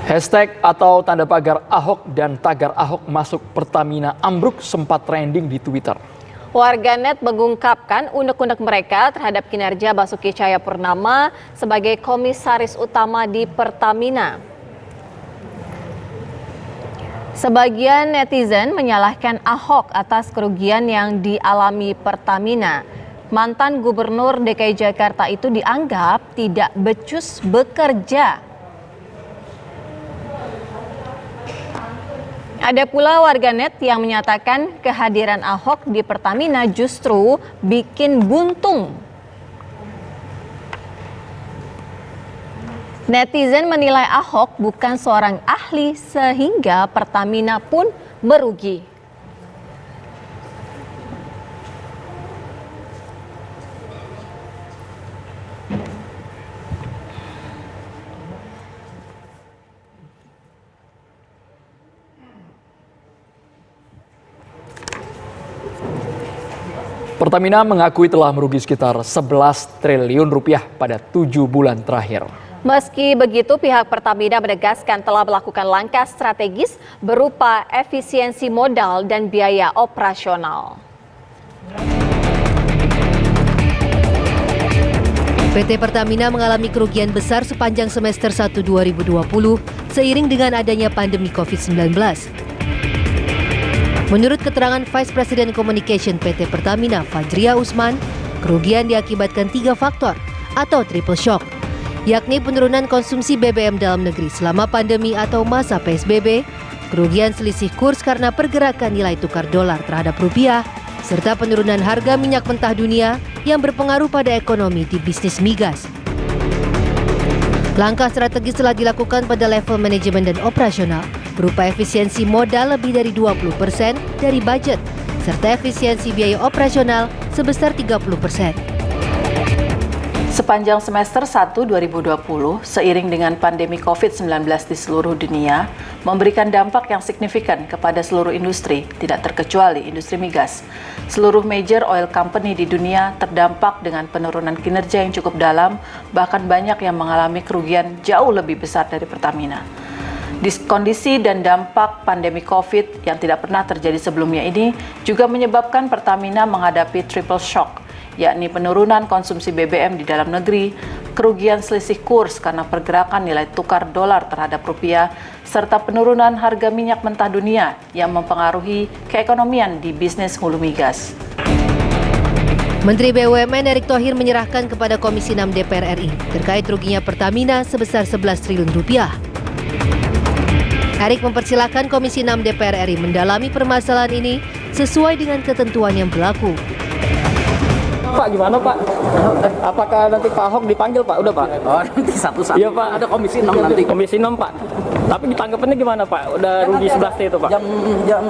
Hashtag atau tanda pagar Ahok dan tagar Ahok masuk Pertamina ambruk sempat trending di Twitter. Warganet mengungkapkan unek-unek mereka terhadap kinerja Basuki Cahayapurnama sebagai komisaris utama di Pertamina. Sebagian netizen menyalahkan Ahok atas kerugian yang dialami Pertamina. Mantan Gubernur DKI Jakarta itu dianggap tidak becus bekerja. Ada pula warganet yang menyatakan kehadiran Ahok di Pertamina justru bikin buntung. Netizen menilai Ahok bukan seorang ahli sehingga Pertamina pun merugi. Pertamina mengakui telah merugi sekitar 11 triliun rupiah pada 7 bulan terakhir. Meski begitu, pihak Pertamina menegaskan telah melakukan langkah strategis berupa efisiensi modal dan biaya operasional. PT Pertamina mengalami kerugian besar sepanjang semester 1 2020 seiring dengan adanya pandemi COVID-19. Menurut keterangan Vice President Communication PT Pertamina, Fajria Usman, kerugian diakibatkan 3 faktor atau triple shock, yakni penurunan konsumsi BBM dalam negeri selama pandemi atau masa PSBB, kerugian selisih kurs karena pergerakan nilai tukar dolar terhadap rupiah, serta penurunan harga minyak mentah dunia yang berpengaruh pada ekonomi di bisnis migas. Langkah strategis telah dilakukan pada level manajemen dan operasional, berupa efisiensi modal lebih dari 20% dari budget, serta efisiensi biaya operasional sebesar 30%. Sepanjang semester 1 2020, seiring dengan pandemi COVID-19 di seluruh dunia, memberikan dampak yang signifikan kepada seluruh industri, tidak terkecuali industri migas. Seluruh major oil company di dunia terdampak dengan penurunan kinerja yang cukup dalam, bahkan banyak yang mengalami kerugian jauh lebih besar dari Pertamina. Kondisi dan dampak pandemi COVID yang tidak pernah terjadi sebelumnya ini juga menyebabkan Pertamina menghadapi triple shock, yakni penurunan konsumsi BBM di dalam negeri, kerugian selisih kurs karena pergerakan nilai tukar dolar terhadap rupiah, serta penurunan harga minyak mentah dunia yang mempengaruhi keekonomian di bisnis hulu migas. Menteri BUMN Erick Thohir menyerahkan kepada Komisi 6 DPR RI terkait ruginya Pertamina sebesar 11 triliun rupiah. Erick mempersilahkan Komisi 6 DPR RI mendalami permasalahan ini sesuai dengan ketentuan yang berlaku. Pak, gimana Pak? Apakah nanti Pak Ahok dipanggil Pak? Udah Pak? Oh, nanti satu-satu. Iya Pak. Ada Komisi 6 nanti. Komisi 6 Pak. Tapi ditanggapannya gimana Pak? Udah rugi 11 itu Pak? Jam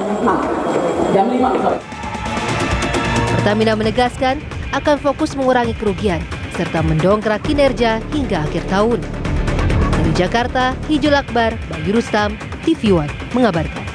5. Pertamina menegaskan akan fokus mengurangi kerugian serta mendongkrak kinerja hingga akhir tahun. Dari Jakarta, Hijul Akbar, Bagi Rustam, TV One mengabarkan.